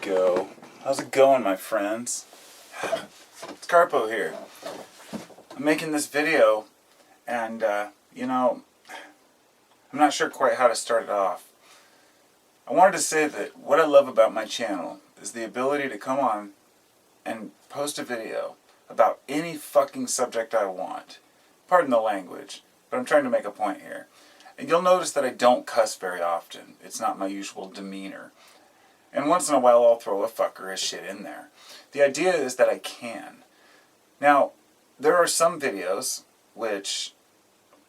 go. How's it going, my friends? It's Carpo here. I'm making this video, and, I'm not sure quite how to start it off. I wanted to say that what I love about my channel is the ability to come on and post a video about any fucking subject I want. Pardon the language, but I'm trying to make a point here. And you'll notice that I don't cuss very often. It's not my usual demeanor. And once in a while I'll throw a fucker or shit in there. The idea is that I can. Now, there are some videos which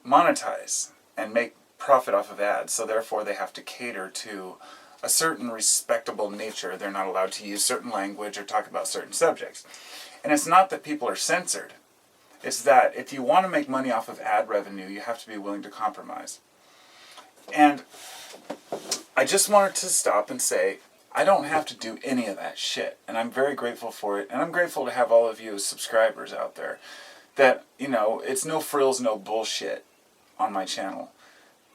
monetize and make profit off of ads, so therefore they have to cater to a certain respectable nature. They're not allowed to use certain language or talk about certain subjects. And it's not that people are censored. It's that if you want to make money off of ad revenue, you have to be willing to compromise. And I just wanted to stop and say, I don't have to do any of that shit. And I'm very grateful for it. And I'm grateful to have all of you as subscribers out there. That, it's no frills, no bullshit on my channel.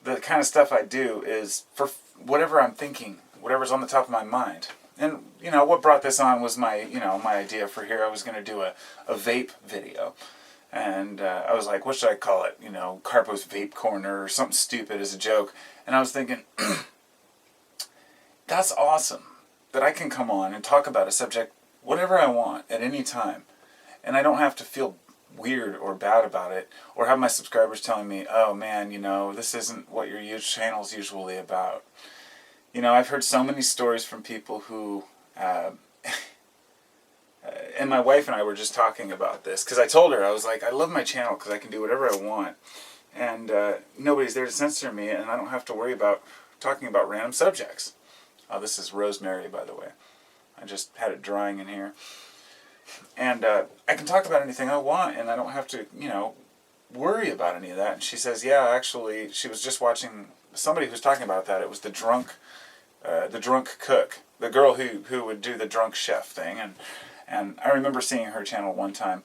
The kind of stuff I do is for whatever I'm thinking, whatever's on the top of my mind. And, what brought this on was my idea for here. I was going to do a vape video. And I was like, what should I call it? Carpo's Vape Corner or something stupid as a joke. And I was thinking, that's awesome that I can come on and talk about a subject, whatever I want, at any time. And I don't have to feel weird or bad about it, or have my subscribers telling me, oh man, this isn't what your channel's usually about. I've heard so many stories from people who, and my wife and I were just talking about this, because I told her, I was like, I love my channel because I can do whatever I want, and nobody's there to censor me, and I don't have to worry about talking about random subjects. Oh, this is rosemary, by the way. I just had it drying in here. And I can talk about anything I want, and I don't have to, worry about any of that. And she says, yeah, actually, she was just watching somebody who was talking about that. It was the drunk cook, the girl who would do the drunk chef thing. And I remember seeing her channel one time,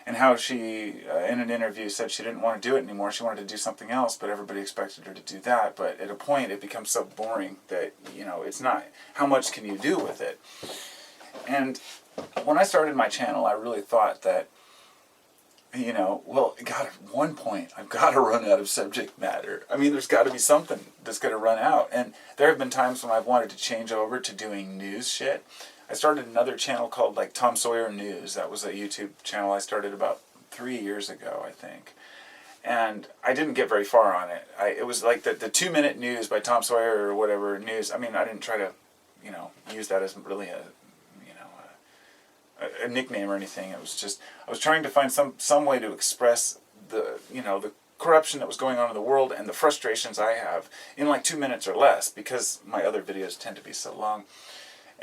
and how she, in an interview, said she didn't want to do it anymore. She wanted to do something else, but everybody expected her to do that. But at a point, it becomes so boring that, it's not, how much can you do with it? And when I started my channel, I really thought that, at one point, I've got to run out of subject matter. I mean, there's got to be something that's going to run out. And there have been times when I've wanted to change over to doing news shit. I started another channel called, Tom Sawyer News. That was a YouTube channel I started about 3 years ago, I think. And I didn't get very far on it. It was like the 2-minute news by Tom Sawyer or whatever news. I mean, I didn't try to, use that as really a nickname or anything. It was just, I was trying to find some way to express the corruption that was going on in the world and the frustrations I have in 2 minutes or less, because my other videos tend to be so long.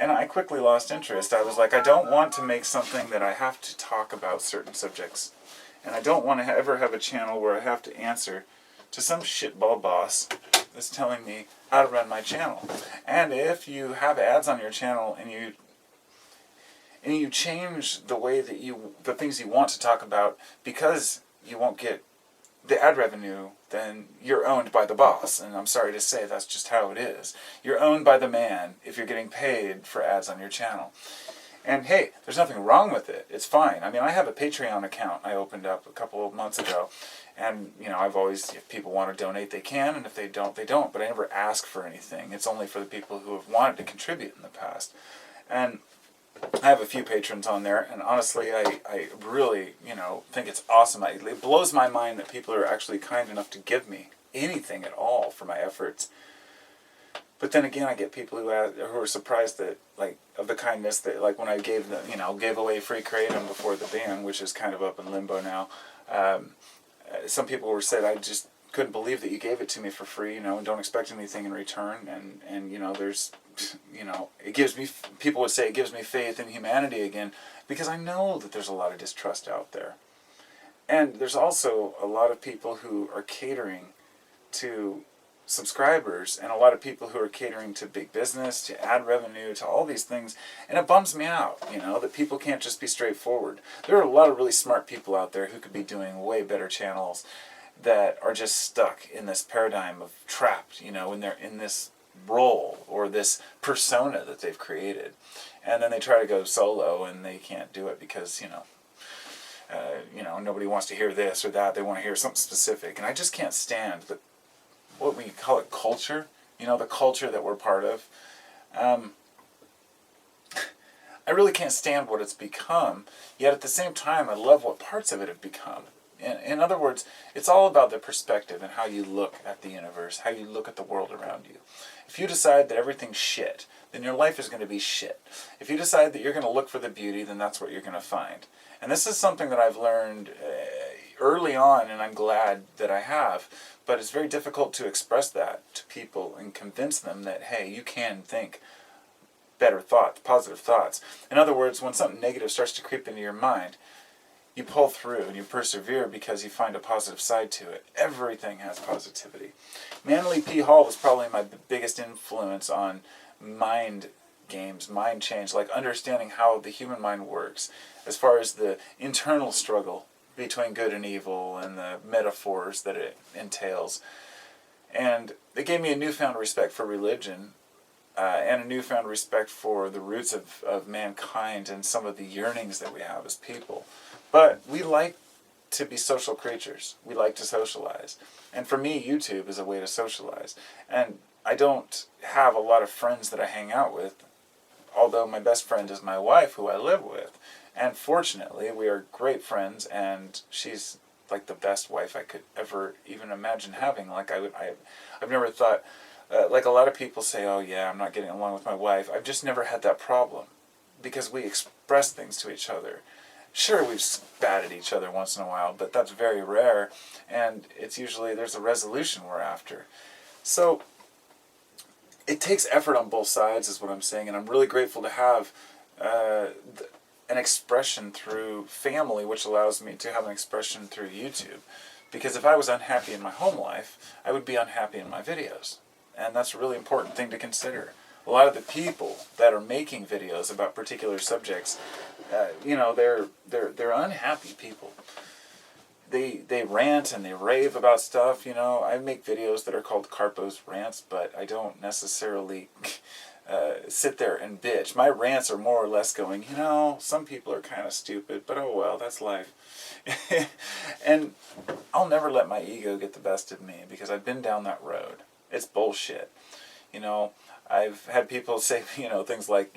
And I quickly lost interest. I was like, I don't want to make something that I have to talk about certain subjects. And I don't want to ever have a channel where I have to answer to some shitball boss that's telling me how to run my channel. And if you have ads on your channel and you change the way that the things you want to talk about because you won't get the ad revenue, then you're owned by the boss. And I'm sorry to say, that's just how it is. You're owned by the man if you're getting paid for ads on your channel. And hey, there's nothing wrong with it. It's fine. I mean, I have a Patreon account I opened up a couple of months ago. And, I've always, if people want to donate, they can. And if they don't, they don't. But I never ask for anything. It's only for the people who have wanted to contribute in the past. And I have a few patrons on there, and honestly, I really, think it's awesome. It blows my mind that people are actually kind enough to give me anything at all for my efforts. But then again, I get people who are surprised that, of the kindness that, when I gave away free Kratom before the ban, which is kind of up in limbo now. Some people said, I just couldn't believe that you gave it to me for free, and don't expect anything in return. And there's, it gives me, people would say it gives me faith in humanity again, because I know that there's a lot of distrust out there. And there's also a lot of people who are catering to subscribers, and a lot of people who are catering to big business, to ad revenue, to all these things. And it bums me out, that people can't just be straightforward. There are a lot of really smart people out there who could be doing way better channels that are just stuck in this paradigm of trapped, when they're in this role or this persona that they've created. And then they try to go solo and they can't do it because, nobody wants to hear this or that. They want to hear something specific. And I just can't stand what we call it culture, the culture that we're part of. I really can't stand what it's become, yet at the same time I love what parts of it have become. In other words, it's all about the perspective and how you look at the universe, how you look at the world around you. If you decide that everything's shit, then your life is going to be shit. If you decide that you're going to look for the beauty, then that's what you're going to find. And this is something that I've learned early on, and I'm glad that I have, but it's very difficult to express that to people and convince them that, hey, you can think better thoughts, positive thoughts. In other words, when something negative starts to creep into your mind, you pull through and you persevere because you find a positive side to it. Everything has positivity. Manly P. Hall was probably my biggest influence on mind games, mind change, like understanding how the human mind works, as far as the internal struggle between good and evil and the metaphors that it entails. And it gave me a newfound respect for religion, and a newfound respect for the roots of mankind and some of the yearnings that we have as people. But we like to be social creatures. We like to socialize. And for me, YouTube is a way to socialize. And I don't have a lot of friends that I hang out with, although my best friend is my wife, who I live with. And fortunately, we are great friends, and she's like the best wife I could ever even imagine having. Like I've never thought, like a lot of people say, oh yeah, I'm not getting along with my wife. I've just never had that problem because we express things to each other. Sure, we've spat at each other once in a while, but that's very rare, and it's usually there's a resolution we're after. So it takes effort on both sides is what I'm saying, and I'm really grateful to have an expression through family, which allows me to have an expression through YouTube. Because if I was unhappy in my home life, I would be unhappy in my videos. And that's a really important thing to consider. A lot of the people that are making videos about particular subjects, they're unhappy people. They rant and they rave about stuff. I make videos that are called Carpo's Rants, but I don't necessarily sit there and bitch. My rants are more or less going, some people are kind of stupid, but oh well, that's life. And I'll never let my ego get the best of me because I've been down that road. It's bullshit. I've had people say, things like,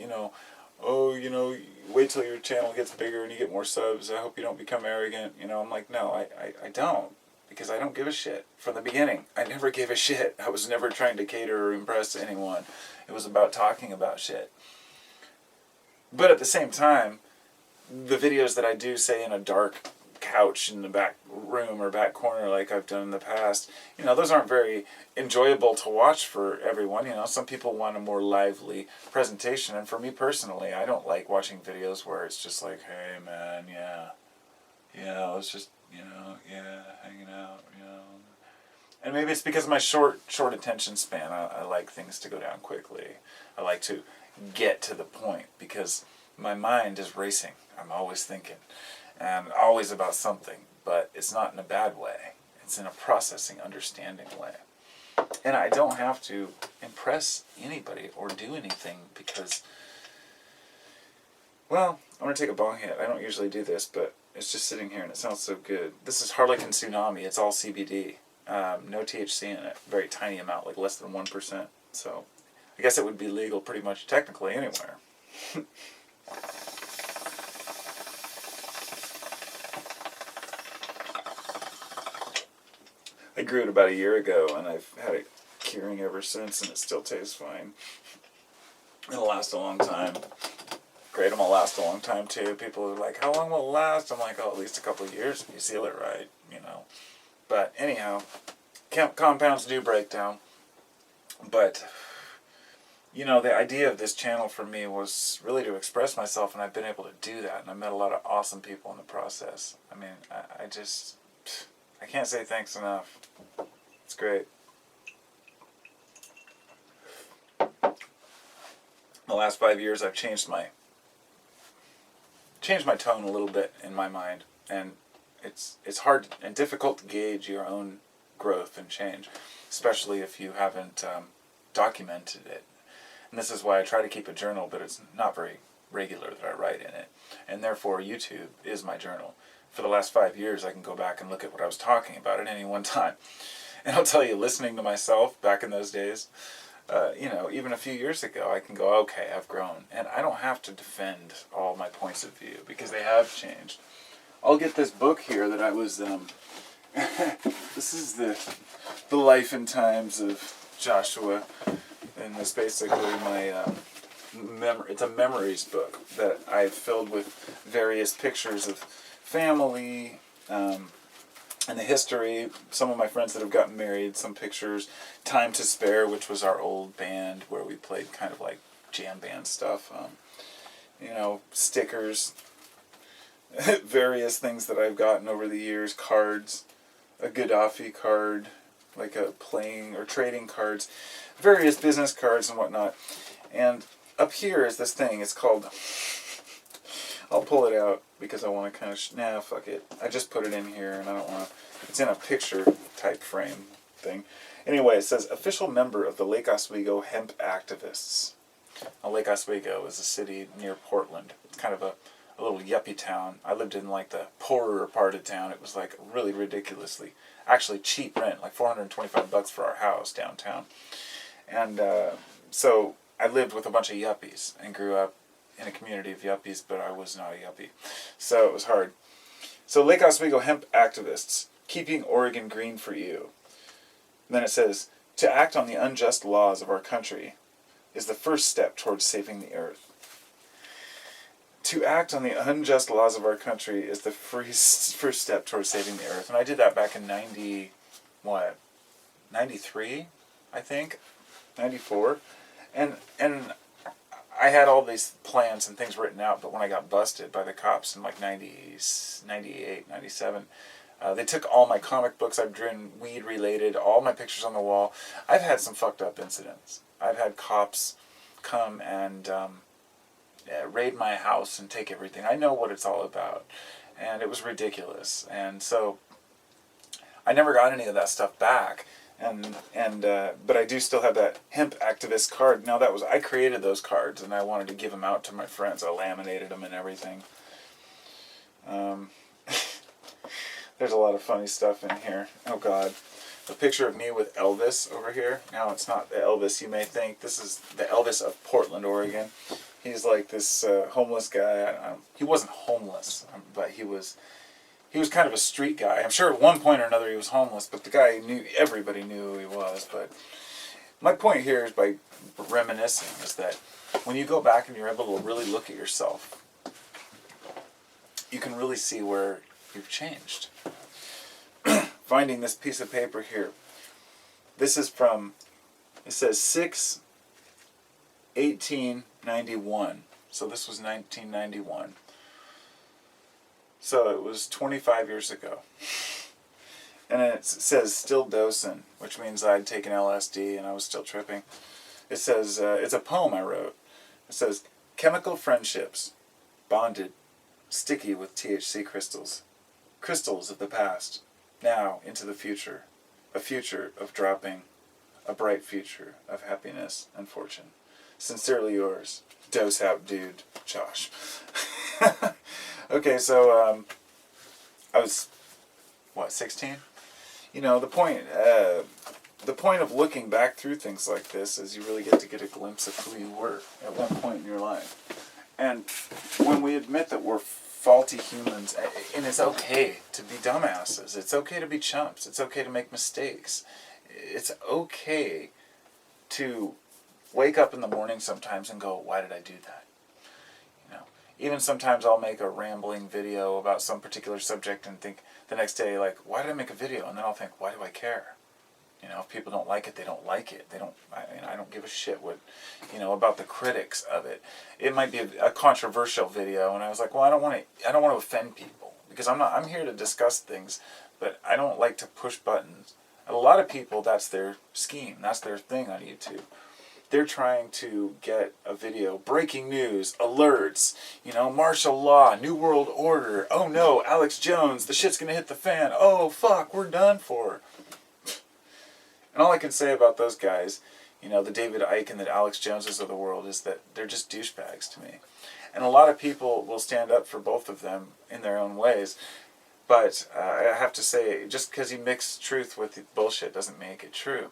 wait till your channel gets bigger and you get more subs. I hope you don't become arrogant. I'm like, no, I don't. Because I don't give a shit. From the beginning, I never gave a shit. I was never trying to cater or impress anyone. It was about talking about shit. But at the same time, the videos that I do, say in a dark couch in the back room or back corner like I've done in the past, those aren't very enjoyable to watch for everyone. Some people want a more lively presentation, and for me personally, I don't like watching videos where it's just like, hey man, it's just, hanging out, And maybe it's because of my short attention span. I like things to go down quickly. I like to get to the point because my mind is racing. I'm always thinking. And always about something, but it's not in a bad way. It's in a processing, understanding way. And I don't have to impress anybody or do anything because, well, I'm going to take a bong hit. I don't usually do this, but it's just sitting here and it sounds so good. This is Harlequin Tsunami. It's all CBD. No THC in it. Very tiny amount, like less than 1%. So I guess it would be legal pretty much technically anywhere. I grew it about a year ago, and I've had it curing ever since, and it still tastes fine. It'll last a long time. Kratom will last a long time, too. People are like, how long will it last? I'm like, at least a couple of years if you seal it right, But anyhow, compounds do break down. But, the idea of this channel for me was really to express myself, and I've been able to do that, and I met a lot of awesome people in the process. I mean, I can't say thanks enough. It's great. The last 5 years I've changed my tone a little bit in my mind, and it's hard and difficult to gauge your own growth and change, especially if you haven't documented it. And this is why I try to keep a journal, but it's not very regular that I write in it. And therefore, YouTube is my journal. For the last 5 years, I can go back and look at what I was talking about at any one time. And I'll tell you, listening to myself back in those days, even a few years ago, I can go, okay, I've grown. And I don't have to defend all my points of view, because they have changed. I'll get this book here that I was, this is the Life and Times of Joshua. And it's basically my, it's a memories book that I've filled with various pictures of family, and the history, some of my friends that have gotten married, some pictures, Time to Spare, which was our old band where we played kind of like jam band stuff, stickers, various things that I've gotten over the years, cards, a Gaddafi card, like a playing or trading cards, various business cards and whatnot. And up here is this thing, it's called, I'll pull it out because I want to kind of, fuck it. I just put it in here and I don't want to, it's in a picture type frame thing. Anyway, it says, official member of the Lake Oswego Hemp activists. Now, Lake Oswego is a city near Portland. It's kind of a little yuppie town. I lived in like the poorer part of town. It was like really ridiculously, actually cheap rent, like $425 for our house downtown. And so I lived with a bunch of yuppies and grew up in a community of yuppies, but I was not a yuppie. So it was hard. So Lake Oswego Hemp activists, keeping Oregon green for you. And then it says, to act on the unjust laws of our country is the first step towards saving the earth. To act on the unjust laws of our country is the first step towards saving the earth. And I did that back in 93, I think, 94. And I had all these plans and things written out, but when I got busted by the cops in like 98, 97, they took all my comic books I've drawn, weed related, all my pictures on the wall. I've had some fucked up incidents. I've had cops come and raid my house and take everything. I know what it's all about. And it was ridiculous. And so I never got any of that stuff back. But I do still have that hemp activist card. Now I created those cards and I wanted to give them out to my friends. I laminated them and everything. There's a lot of funny stuff in here. Oh God. A picture of me with Elvis over here. Now it's not the Elvis you may think. This is the Elvis of Portland, Oregon. He's like this homeless guy. He wasn't homeless, but he was kind of a street guy. I'm sure at one point or another he was homeless, but the guy everybody knew who he was. But my point here is by reminiscing is that when you go back and you're able to really look at yourself, you can really see where you've changed. Finding this piece of paper here. This is from, it says 6/18/91. So this was 1991. So it was 25 years ago. And it says still dosing, which means I'd taken LSD and I was still tripping. It says, it's a poem I wrote. It says, chemical friendships, bonded, sticky with THC crystals. Crystals of the past, now into the future. A future of dropping, a bright future of happiness and fortune. Sincerely yours, dose out dude, Josh. Okay, so I was, 16? The point of looking back through things like this is you really get a glimpse of who you were at one point in your life. And when we admit that we're faulty humans, and it's okay to be dumbasses, it's okay to be chumps, it's okay to make mistakes, it's okay to wake up in the morning sometimes and go, why did I do that? Even sometimes I'll make a rambling video about some particular subject and think the next day, like, why did I make a video? And then I'll think, why do I care? If people don't like it, they don't like it. I don't give a shit what, about the critics of it. It might be a controversial video, and I was like, well, I don't want to offend people because I'm here to discuss things, but I don't like to push buttons. A lot of people, that's their scheme, that's their thing on YouTube. They're trying to get a video, breaking news, alerts, martial law, New World Order, oh no, Alex Jones, the shit's gonna hit the fan, oh fuck, we're done for. And all I can say about those guys you know, the David Icke and the Alex Joneses of the world, is that they're just douchebags to me. And a lot of people will stand up for both of them in their own ways. But I have to say, just because you mix truth with bullshit doesn't make it true.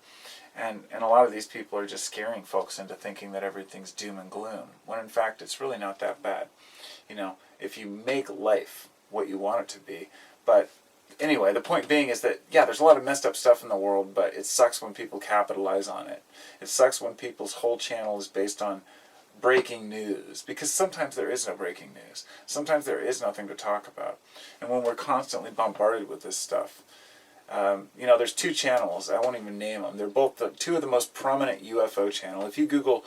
And a lot of these people are just scaring folks into thinking that everything's doom and gloom, when in fact it's really not that bad. You know, if you make life what you want it to be. But anyway, the point being is that, yeah, there's a lot of messed up stuff in the world, but it sucks when people capitalize on it. It sucks when people's whole channel is based on breaking news, because sometimes there is no breaking news. Sometimes there is nothing to talk about. And when we're constantly bombarded with this stuff, you know, there's two channels, I won't even name them. They're both two of the most prominent UFO channels. If you Google,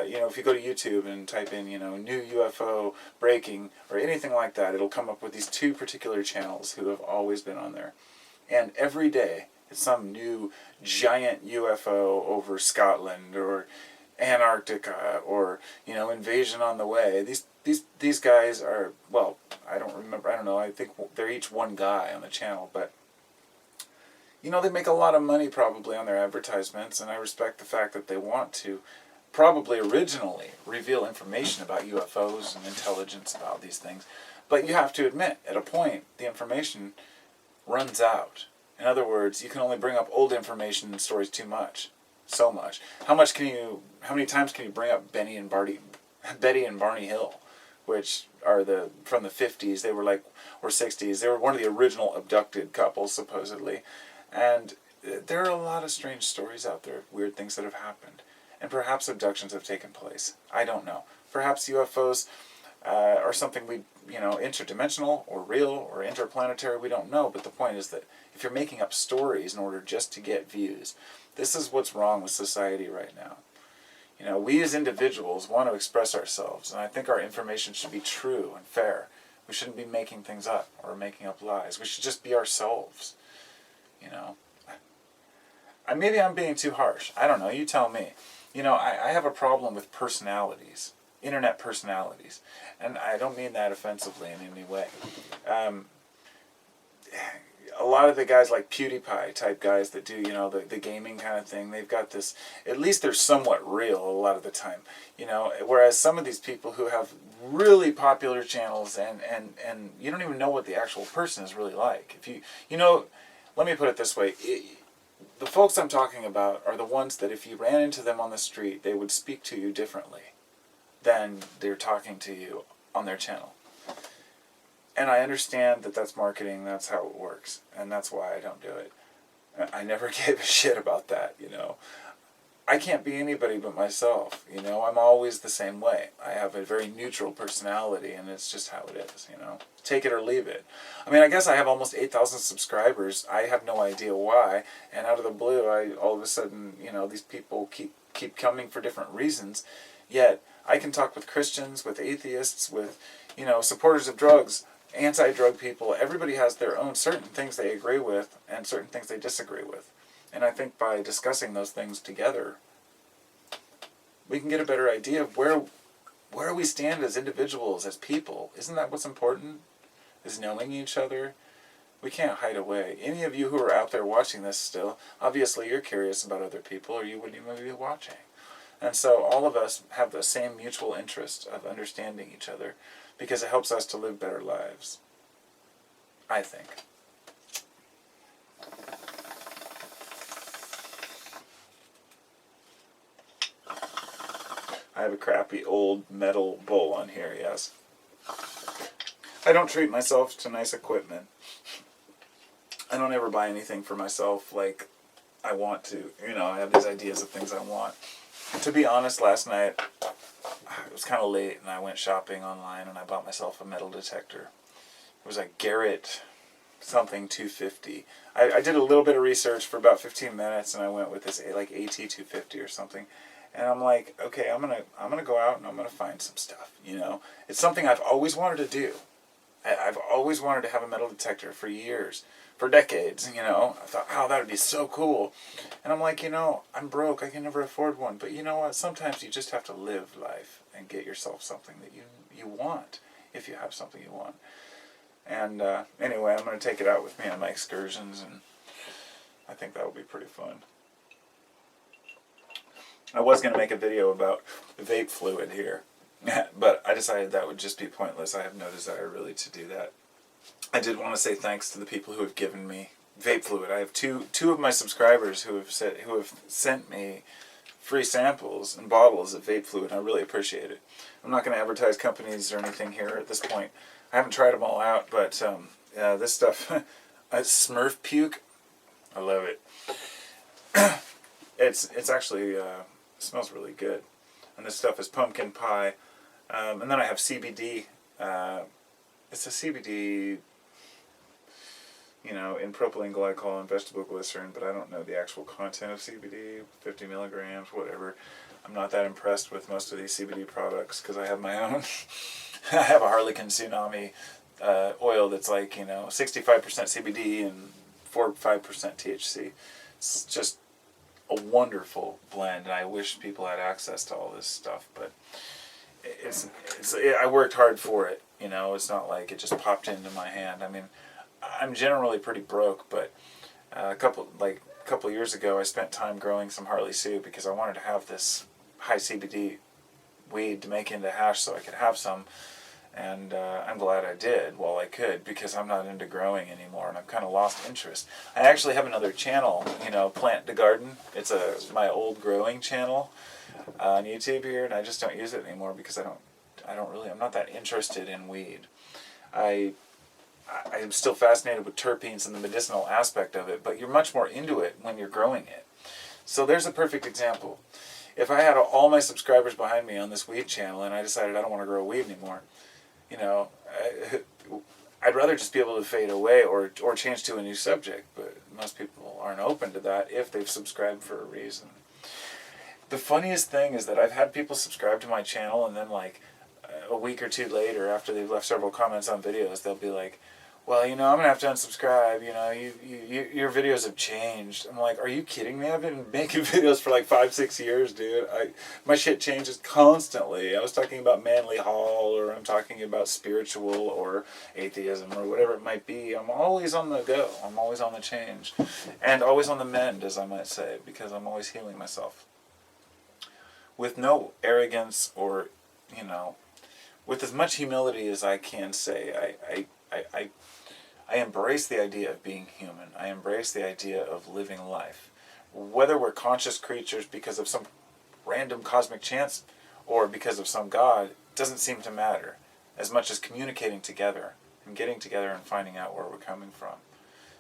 you know, if you go to YouTube and type in, you know, new UFO breaking or anything like that, it'll come up with these two particular channels who have always been on there. And every day, it's some new giant UFO over Scotland or Antarctica, or, you know, invasion on the way. These guys are, well, I don't know, I think they're each one guy on the channel, but, you know, they make a lot of money probably on their advertisements, and I respect the fact that they want to probably originally reveal information about UFOs and intelligence about these things. But you have to admit, at a point, the information runs out. In other words, you can only bring up old information and stories too much. So much. How many times can you bring up Betty and Barney Hill, which are from the 50s, they were like, or 60s, they were one of the original abducted couples, supposedly. And there are a lot of strange stories out there, weird things that have happened. And perhaps abductions have taken place. I don't know. Perhaps UFOs are something interdimensional or real or interplanetary, we don't know. But the point is that if you're making up stories in order just to get views, this is what's wrong with society right now. You know, we as individuals want to express ourselves, and I think our information should be true and fair. We shouldn't be making things up or making up lies. We should just be ourselves. You know, maybe I'm being too harsh. I don't know. You tell me. You know, I have a problem with personalities, internet personalities, and I don't mean that offensively in any way. A lot of the guys like PewDiePie type guys that do, you know, the gaming kind of thing, they've got this, at least they're somewhat real a lot of the time, you know, whereas some of these people who have really popular channels and you don't even know what the actual person is really like. If you know, let me put it this way, the folks I'm talking about are the ones that if you ran into them on the street, they would speak to you differently than they're talking to you on their channel. And I understand that that's marketing, that's how it works, and that's why I don't do it. I never gave a shit about that, you know. I can't be anybody but myself, you know. I'm always the same way. I have a very neutral personality, and it's just how it is, you know. Take it or leave it. I mean, I guess I have almost 8,000 subscribers. I have no idea why, and out of the blue, all of a sudden, you know, these people keep coming for different reasons, yet I can talk with Christians, with atheists, with, you know, supporters of drugs, anti-drug people. Everybody has their own certain things they agree with and certain things they disagree with. And I think by discussing those things together, we can get a better idea of where we stand as individuals, as people. Isn't that what's important? Is knowing each other. We can't hide away. Any of you who are out there watching this still, obviously you're curious about other people or you wouldn't even be watching. And so all of us have the same mutual interest of understanding each other, because it helps us to live better lives. I think. I have a crappy old metal bowl on here, yes. I don't treat myself to nice equipment. I don't ever buy anything for myself like I want to. You know, I have these ideas of things I want. To be honest, last night, it was kind of late, and I went shopping online, and I bought myself a metal detector. It was a Garrett something 250. I did a little bit of research for about 15 minutes, and I went with this like AT250 or something. And I'm like, okay, I'm gonna go out and I'm gonna find some stuff. You know, it's something I've always wanted to do. I've always wanted to have a metal detector for years, for decades. You know, I thought, oh, that would be so cool. And I'm like, you know, I'm broke. I can never afford one. But you know what? Sometimes you just have to live life and get yourself something that you want, if you have something you want. And anyway, I'm going to take it out with me on my excursions, and I think that will be pretty fun. I was going to make a video about vape fluid here, but I decided that would just be pointless. I have no desire really to do that. I did want to say thanks to the people who have given me vape fluid. I have two of my subscribers who have sent me free samples and bottles of vape fluid. I really appreciate it. I'm not going to advertise companies or anything here at this point. I haven't tried them all out, but this stuff, Smurf puke, I love it. It's actually it smells really good, and this stuff is pumpkin pie, and then I have CBD. It's a CBD, you know, in propylene glycol and vegetable glycerin, but I don't know the actual content of CBD. 50 milligrams, whatever. I'm not that impressed with most of these CBD products because I have my own. I have a Harlequin Tsunami oil that's like, you know, 65% CBD and 4-5% THC. It's just a wonderful blend, and I wish people had access to all this stuff, but I worked hard for it, you know. It's not like it just popped into my hand. I mean, I'm generally pretty broke, but a couple years ago I spent time growing some Harley Sue because I wanted to have this high CBD weed to make into hash so I could have some, and I'm glad I did while I could, because I'm not into growing anymore and I've kind of lost interest. I actually have another channel, you know, Plant to Garden. It's my old growing channel on YouTube here, and I just don't use it anymore because I'm not that interested in weed. I'm still fascinated with terpenes and the medicinal aspect of it, but you're much more into it when you're growing it. So there's a perfect example. If I had all my subscribers behind me on this weed channel and I decided I don't want to grow weed anymore, you know, I'd rather just be able to fade away or change to a new subject, but most people aren't open to that if they've subscribed for a reason. The funniest thing is that I've had people subscribe to my channel, and then like a week or two later, after they've left several comments on videos, they'll be like, well, you know, I'm going to have to unsubscribe, you know, your videos have changed. I'm like, are you kidding me? I've been making videos for like 5-6 years, dude. My shit changes constantly. I was talking about Manly Hall, or I'm talking about spiritual or atheism or whatever it might be. I'm always on the go. I'm always on the change. And always on the mend, as I might say, because I'm always healing myself. With no arrogance or, you know, with as much humility as I can say, I embrace the idea of being human. I embrace the idea of living life. Whether we're conscious creatures because of some random cosmic chance or because of some God, doesn't seem to matter, as much as communicating together and getting together and finding out where we're coming from.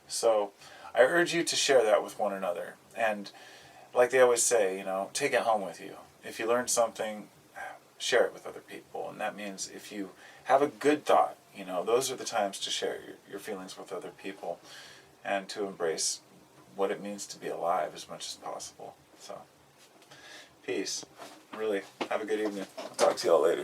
So I urge you to share that with one another. And like they always say, you know, take it home with you. If you learn something, share it with other people. And that means if you have a good thought, you know, those are the times to share your feelings with other people and to embrace what it means to be alive as much as possible. So, peace. Really, have a good evening. I'll talk to y'all later.